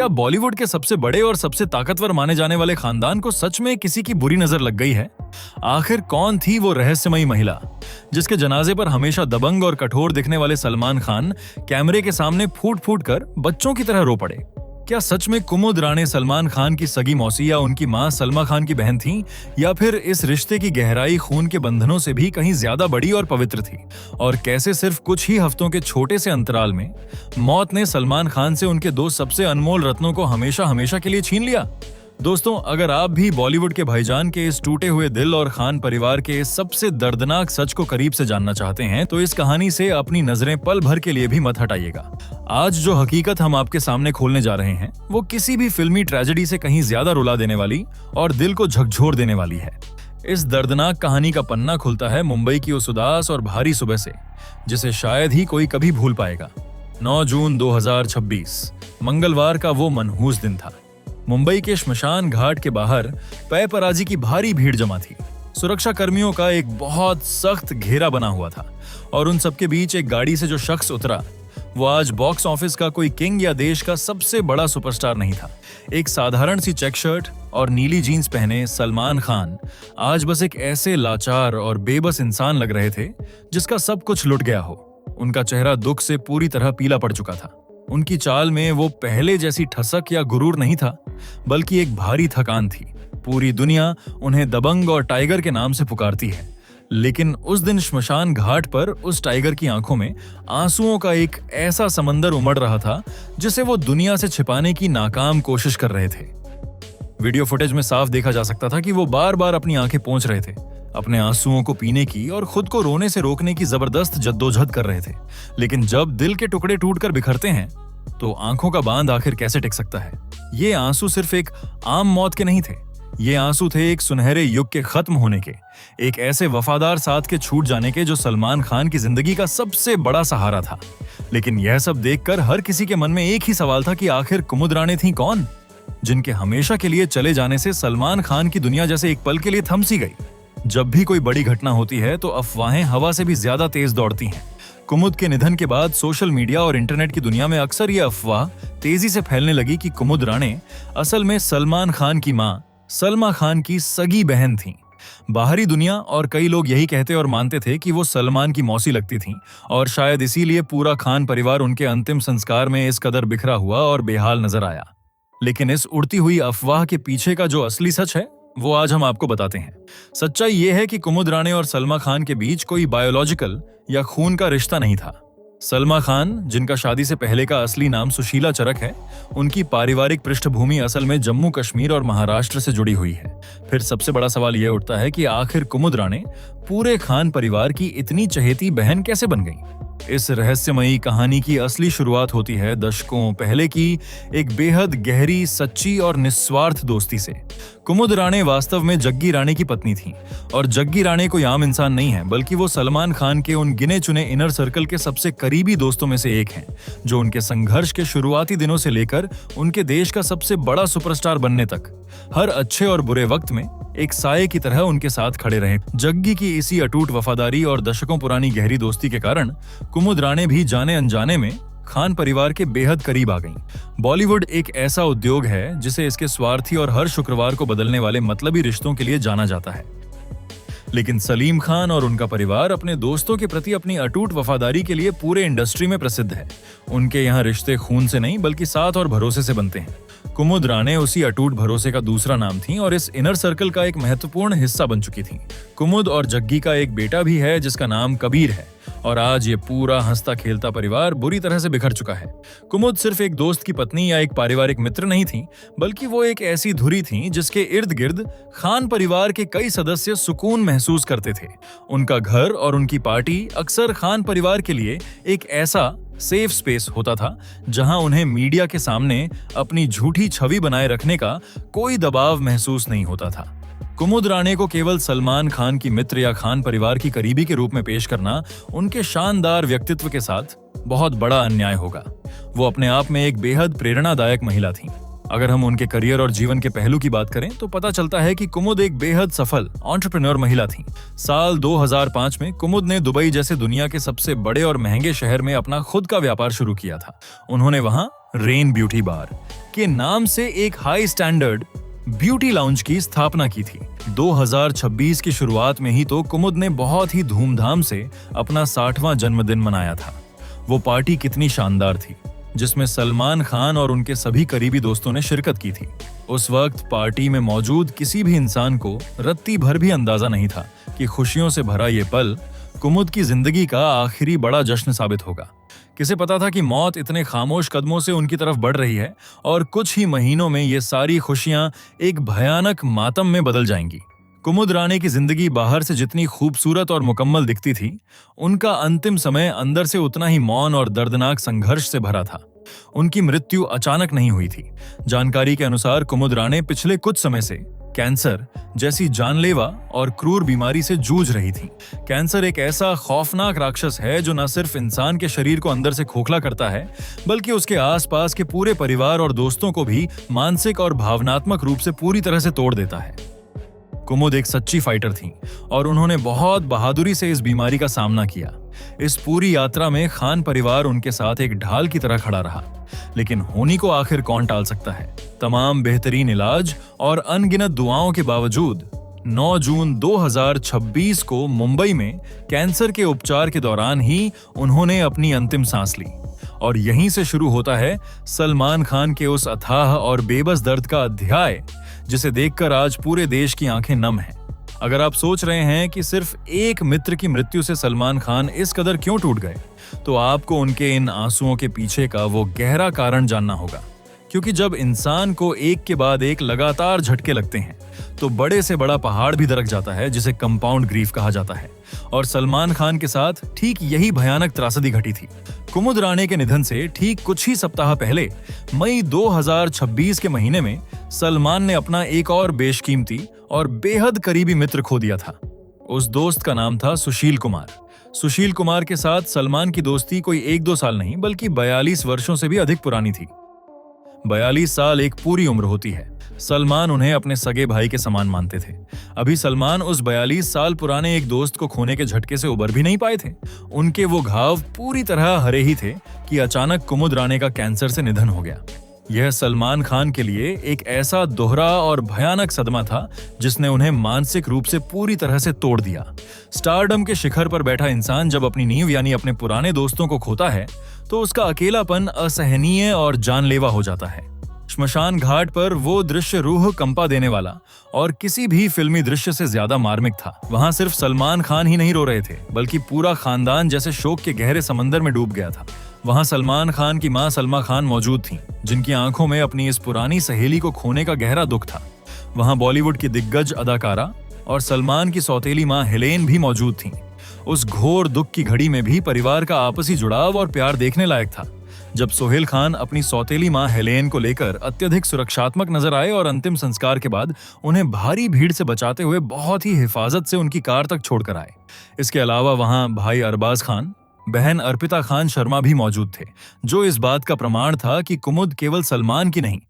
क्या बॉलीवुड के सबसे बड़े और सबसे ताकतवर माने जाने वाले खानदान को सच में किसी की बुरी नजर लग गई है? आखिर कौन थी वो रहस्यमयी महिला जिसके जनाजे पर हमेशा दबंग और कठोर दिखने वाले सलमान खान कैमरे के सामने फूट फूट कर बच्चों की तरह रो पड़े? क्या सच में कुमुद राणे सलमान खान की सगी मौसी या उनकी मां सलमा खान की बहन थी, या फिर इस रिश्ते की गहराई खून के बंधनों से भी कहीं ज्यादा बड़ी और पवित्र थी? और कैसे सिर्फ कुछ ही हफ्तों के छोटे से अंतराल में मौत ने सलमान खान से उनके दो सबसे अनमोल रत्नों को हमेशा हमेशा के लिए छीन लिया? दोस्तों, अगर आप भी बॉलीवुड के भाईजान के इस टूटे हुए दिल और खान परिवार के इस सबसे दर्दनाक सच को करीब से जानना चाहते हैं तो इस कहानी से अपनी नजरें पल भर के लिए भी मत हटाइएगा। आज जो हकीकत हम आपके सामने खोलने जा रहे हैं वो किसी भी फिल्मी ट्रेजेडी से कहीं ज्यादा रुला देने वाली और दिल को झकझोर देने वाली है। इस दर्दनाक कहानी का पन्ना खुलता है मुंबई की उस उदास और भारी सुबह से, जिसे शायद ही कोई कभी भूल पाएगा। 9 जून 2026 मंगलवार का वो मनहूस दिन था। मुंबई के श्मशान घाट के बाहर पैपराजी की भारी भीड़ जमा थी। सुरक्षा कर्मियों का एक बहुत सख्त घेरा बना हुआ था और उन सबके बीच एक गाड़ी से जो शख्स उतरा वो आज बॉक्स ऑफिस का कोई किंग या देश का सबसे बड़ा सुपरस्टार नहीं था। एक साधारण सी चेक शर्ट और नीली जीन्स पहने सलमान खान आज बस एक ऐसे लाचार और बेबस इंसान लग रहे थे जिसका सब कुछ लुट गया हो। उनका चेहरा दुख से पूरी तरह पीला पड़ चुका था। उनकी चाल में वो पहले जैसी ठसक या गुरूर नहीं था, बल्कि एक भारी थकान थी। पूरी दुनिया उन्हें दबंग और टाइगर के नाम से पुकारती है, लेकिन उस दिन श्मशान घाट पर उस टाइगर की आंखों में आंसुओं का एक ऐसा समंदर उमड़ रहा था जिसे वो दुनिया से छिपाने की नाकाम कोशिश कर रहे थे। वीडियो फुटेज में साफ देखा जा सकता था कि वो बार बार अपनी आंखें पोंछ रहे थे, अपने आंसुओं को पीने की और खुद को रोने से रोकने की जबरदस्त जद्दोजहद कर रहे थे। लेकिन जब दिल के टुकड़े टूटकर बिखरते हैं तो आंखों का बांध आखिर कैसे टिक सकता है? ये आंसू सिर्फ एक आम मौत के नहीं थे, ये आंसू थे एक सुनहरे युग के खत्म होने के, एक ऐसे वफादार साथ के छूट जाने के जो सलमान खान की जिंदगी का सबसे बड़ा सहारा था। लेकिन यह सब देखकर हर किसी के मन में एक ही सवाल था कि आखिर कुमुद राणे थी कौन, जिनके हमेशा के लिए चले जाने से सलमान खान की दुनिया जैसे एक पल के लिए थम सी गई। जब भी कोई बड़ी घटना होती है तो अफवाहें हवा से भी ज्यादा तेज दौड़ती हैं। कुमुद के निधन के बाद सोशल मीडिया और इंटरनेट की दुनिया में अक्सर ये अफवाह तेजी से फैलने लगी कि कुमुद राणे असल में सलमान खान की मां सलमा खान की सगी बहन थीं। बाहरी दुनिया और कई लोग यही कहते और मानते थे कि वो सलमान की मौसी लगती थीं और शायद इसीलिए पूरा खान परिवार उनके अंतिम संस्कार में इस कदर बिखरा हुआ और बेहाल नजर आया। लेकिन इस उड़ती हुई अफवाह के पीछे का जो असली सच है वो आज हम आपको बताते हैं। सच्चाई ये है कि कुमुद राणे और सलमा खान के बीच कोई बायोलॉजिकल या खून का रिश्ता नहीं था। सलमा खान, जिनका शादी से पहले का असली नाम सुशीला चरक है, उनकी पारिवारिक पृष्ठभूमि असल में जम्मू कश्मीर और महाराष्ट्र से जुड़ी हुई है। फिर सबसे बड़ा सवाल यह उठता है कि आखिर कुमुद राणे पूरे खान परिवार की इतनी चहेती बहन कैसे बन गई? इस रहस्यमयी कहानी की असली शुरुआत होती है दशकों पहले की एक बेहद गहरी, सच्ची और निस्वार्थ दोस्ती से। कुमुद राणे वास्तव में जग्गी राणे की पत्नी थी और जग्गी राणे कोई आम इंसान नहीं है, बल्कि वो सलमान खान के उन गिने चुने इनर सर्कल के सबसे करीबी दोस्तों में से एक हैं, जो उनके संघर्ष के शुरुआती दिनों से लेकर उनके देश का सबसे बड़ा सुपरस्टार बनने तक हर अच्छे और बुरे वक्त में एक साये की तरह उनके साथ खड़े रहे। जग्गी की इसी अटूट वफादारी और दशकों पुरानी गहरी दोस्ती के कारण कुमुद राणे भी जाने अनजाने में खान परिवार के बेहद करीब आ गईं। बॉलीवुड एक ऐसा उद्योग है जिसे इसके स्वार्थी और हर शुक्रवार को बदलने वाले मतलबी रिश्तों के लिए जाना जाता है। लेकिन सलीम खान और उनका परिवार अपने दोस्तों के प्रति अपनी अटूट वफादारी के लिए पूरे इंडस्ट्री में प्रसिद्ध है। उनके यहाँ रिश्ते खून से नहीं बल्कि साथ और भरोसे से बनते हैं। कुमुद राणे उसी अटूट भरोसे का दूसरा नाम थी और इस इनर सर्कल का एक महत्वपूर्ण हिस्सा बन चुकी थी। कुमुद और जग्गी का एक बेटा भी है जिसका नाम कबीर है और आज ये पूरा हंसता खेलता परिवार बुरी तरह से बिखर चुका है। कुमुद सिर्फ एक दोस्त की पत्नी या एक पारिवारिक मित्र नहीं थी, बल्कि वो एक ऐसी धुरी थी जिसके इर्द गिर्द खान परिवार के कई सदस्य सुकून महसूस करते थे। उनका घर और उनकी पार्टी अक्सर खान परिवार के लिए एक ऐसा सेफ स्पेस होता था जहां उन्हें मीडिया के सामने अपनी झूठी छवि बनाए रखने का कोई दबाव महसूस नहीं होता था। कुमुद राणे को केवल सलमान खान की मित्र या खान परिवार की करीबी के रूप में पेश करना उनके शानदार व्यक्तित्व के साथ बहुत बड़ा अन्याय होगा। वो अपने आप में एक बेहद प्रेरणादायक महिला थीं। अगर हम उनके करियर और जीवन के पहलू की बात करें तो पता चलता है कि कुमुद एक बेहद सफल एंटरप्रेन्योर महिला थीं। साल 2005 में कुमुद ने दुबई जैसे दुनिया के सबसे बड़े और महंगे शहर में अपना खुद का व्यापार शुरू किया था। उन्होंने वहां रेन ब्यूटी बार के नाम से एक हाई स्टैंडर्ड ब्यूटी लाउंज की स्थापना की थी। 2026 की शुरुआत में ही तो कुमुद ने बहुत ही धूमधाम से अपना 60वां जन्मदिन मनाया था। वो पार्टी कितनी शानदार थी, जिसमें सलमान खान और उनके सभी करीबी दोस्तों ने शिरकत की थी। उस वक्त पार्टी में मौजूद किसी भी इंसान को रत्ती भर भी अंदाजा नहीं था कि खुशियों से भरा ये पल कुमुद की जिंदगी का आखिरी बड़ा जश्न साबित होगा। किसे पता था कि मौत इतने खामोश कदमों से उनकी तरफ बढ़ रही है और कुछ ही महीनों में ये सारी खुशियां एक भयानक मातम में बदल जाएंगी। कुमुद राणे की जिंदगी बाहर से जितनी खूबसूरत और मुकम्मल दिखती थी, उनका अंतिम समय अंदर से उतना ही मौन और दर्दनाक संघर्ष से भरा था। उनकी मृत्यु अचानक नहीं हुई थी। जानकारी के अनुसार कुमुद राणे पिछले कुछ समय से कैंसर जैसी जानलेवा और क्रूर बीमारी से जूझ रही थी। कैंसर एक ऐसा खौफनाक राक्षस है जो न सिर्फ इंसान के शरीर को अंदर से खोखला करता है, बल्कि उसके आसपास के पूरे परिवार और दोस्तों को भी मानसिक और भावनात्मक रूप से पूरी तरह से तोड़ देता है। कुमुद एक सच्ची फाइटर थीं और उन्होंने बहुत बहादुरी से इस बीमारी का सामना किया। इस पूरी यात्रा में खान परिवार उनके साथ एक ढाल की तरह खड़ा रहा, लेकिन होनी को आखिर कौन टाल सकता है। तमाम बेहतरीन इलाज और अनगिनत दुआओं के बावजूद 9 जून 2026 को मुंबई में कैंसर के उपचार के दौरान ही उन्होंने अपनी अंतिम सांस ली। और यहीं से शुरू होता है सलमान खान के उस अथाह और बेबस दर्द का अध्याय, जिसे देखकर आज पूरे देश की आंखें नम हैं। अगर आप सोच रहे हैं कि सिर्फ एक मित्र की मृत्यु से सलमान खान इस कदर क्यों टूट गए, तो आपको उनके इन आंसुओं के पीछे का वो गहरा कारण जानना होगा। क्योंकि जब इंसान को एक के बाद एक लगातार झटके लगते हैं, तो बड़े से बड़ा पहाड़ भी दरक जाता है, जिसे कंपाउंड ग्रीफ कहा जाता है। और सलमान खान के साथ ठीक यही भयानक त्रासदी घटी थी। कुमुद राणे के निधन से ठीक कुछ ही सप्ताह पहले मई 2026 के महीने में सलमान ने अपना एक और बेशकीमती और बेहद करीबी मित्र खो दिया था। उस दोस्त का नाम था सुशील कुमार। सुशील कुमार के साथ सलमान की दोस्ती कोई 1-2 साल नहीं, बल्कि 42 वर्षों से भी अधिक पुरानी थी। 42 साल एक पूरी उम्र होती है। सलमान उन्हें अपने सगे भाई के समान मानते थे। अभी सलमान उस 42 साल पुराने एक दोस्त को खोने के झटके से उबर भी नहीं पाए थे। उनके वो घाव पूरी तरह हरे ही थे कि अचानक कुमुद राणे का कैंसर से निधन हो गया। यह सलमान खान के लिए एक ऐसा दोहरा और भयानक सदमा था जिसने उन्हें मानसिक रूप से पूरी तरह से तोड़ दिया। स्टारडम के शिखर पर बैठा इंसान जब अपनी नींव यानी अपने पुराने दोस्तों को खोता है, तो उसका अकेलापन असहनीय और जानलेवा हो जाता है। श्मशान घाट पर वो दृश्य रूह कंपा देने वाला और किसी भी फिल्मी दृश्य से ज्यादा मार्मिक था। वहां सिर्फ सलमान खान ही नहीं रो रहे थे, बल्कि पूरा खानदान जैसे शोक के गहरे समंदर में डूब गया था। वहां सलमान खान की मां सलमा खान मौजूद थीं, जिनकी आंखों में अपनी इस पुरानी सहेली को खोने का गहरा दुख था। वहां बॉलीवुड की दिग्गज अदाकारा और सलमान की सौतेली मां हेलेन भी मौजूद थीं। उस घोर दुख की घड़ी में भी परिवार का आपसी जुड़ाव और प्यार देखने लायक था। जब सोहेल खान अपनी सौतेली मां हेलेन को लेकर अत्यधिक सुरक्षात्मक नजर आए और अंतिम संस्कार के बाद उन्हें भारी भीड़ से बचाते हुए बहुत ही हिफाजत से उनकी कार तक छोड़कर आए। इसके अलावा वहां भाई अरबाज खान, बहन अर्पिता खान शर्मा भी मौजूद थे, जो इस बात का प्रमाण था कि कुमुद केवल सलमान की नहीं,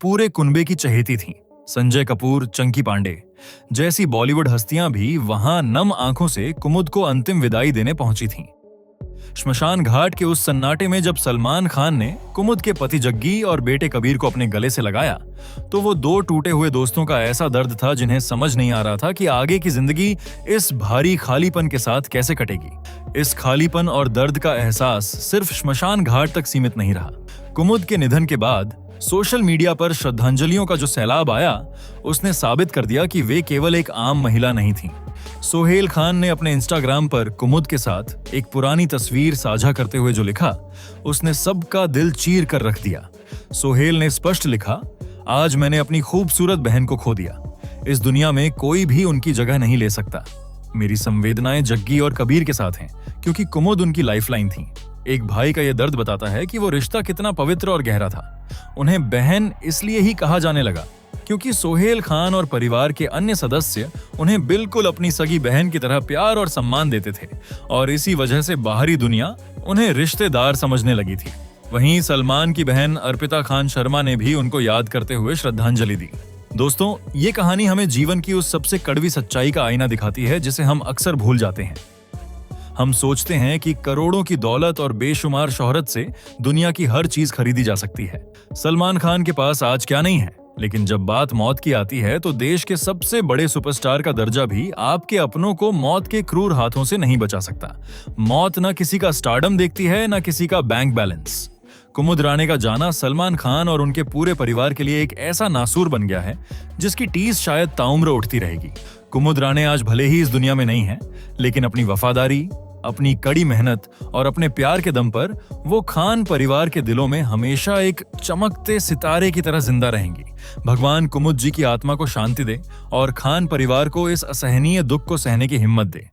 पूरे कुनबे की चहेती थी। संजय कपूर, चंकी पांडे जैसी बॉलीवुड हस्तियां भी वहां नम आंखों से कुमुद को अंतिम विदाई देने पहुंची थीं। श्मशान घाट के उस सन्नाटे में जब सलमान खान ने कुमुद के पति जग्गी और बेटे कबीर को अपने गले से लगाया, तो वो 2 टूटे हुए दोस्तों का ऐसा दर्द था जिन्हें समझ नहीं आ रहा था कि आगे की जिंदगी इस भारी खालीपन के साथ कैसे कटेगी। इस खालीपन और दर्द का एहसास सिर्फ श्मशान घाट तक सीमित नहीं रहा। कुमुद के निधन के बाद सोशल मीडिया पर श्रद्धांजलियों का जो सैलाब आया, उसने साबित कर दिया कि वे केवल एक आम महिला नहीं थीं। सोहेल खान ने अपने इंस्टाग्राम पर कुमुद के साथ एक पुरानी तस्वीर साझा करते हुए जो लिखा, उसने सबका दिल चीर कर रख दिया। सोहेल ने स्पष्ट लिखा, आज मैंने अपनी खूबसूरत बहन को खो दिया। इस दुनिया में कोई भी उनकी जगह नहीं ले सकता। मेरी संवेदनाएं जग्गी और कबीर के साथ हैं, क्योंकि कुमुद उनकी लाइफलाइन थी। एक भाई का यह दर्द बताता है कि वो रिश्ता कितना पवित्र और गहरा था। उन्हें बहन इसलिए ही कहा जाने लगा क्योंकि सोहेल खान और परिवार के अन्य सदस्य उन्हें बिल्कुल अपनी सगी बहन की तरह प्यार और सम्मान देते थे, और इसी वजह से बाहरी दुनिया उन्हें रिश्तेदार समझने लगी थी। वहीं सलमान की बहन अर्पिता खान शर्मा ने भी उनको याद करते हुए श्रद्धांजलि दी। दोस्तों, ये कहानी हमें जीवन की उस सबसे कड़वी सच्चाई का आईना दिखाती है जिसे हम अक्सर भूल जाते हैं। हम सोचते हैं कि करोड़ों की दौलत और बेशुमार शोहरत से दुनिया की हर चीज खरीदी जा सकती है। सलमान खान के पास आज क्या नहीं है, लेकिन जब बात मौत की आती है तो देश के सबसे बड़े सुपरस्टार का दर्जा भी आपके अपनों को मौत के क्रूर हाथों से नहीं बचा सकता। मौत न किसी का स्टारडम देखती है, न किसी का बैंक बैलेंस। कुमुद राणे का जाना सलमान खान और उनके पूरे परिवार के लिए एक ऐसा नासूर बन गया है जिसकी टीस शायद ताउम्र उठती रहेगी। कुमुद राणे आज भले ही इस दुनिया में नहीं है, लेकिन अपनी वफादारी, अपनी कड़ी मेहनत और अपने प्यार के दम पर वो खान परिवार के दिलों में हमेशा एक चमकते सितारे की तरह जिंदा रहेंगी। भगवान कुमुद जी की आत्मा को शांति दे और खान परिवार को इस असहनीय दुख को सहने की हिम्मत दे।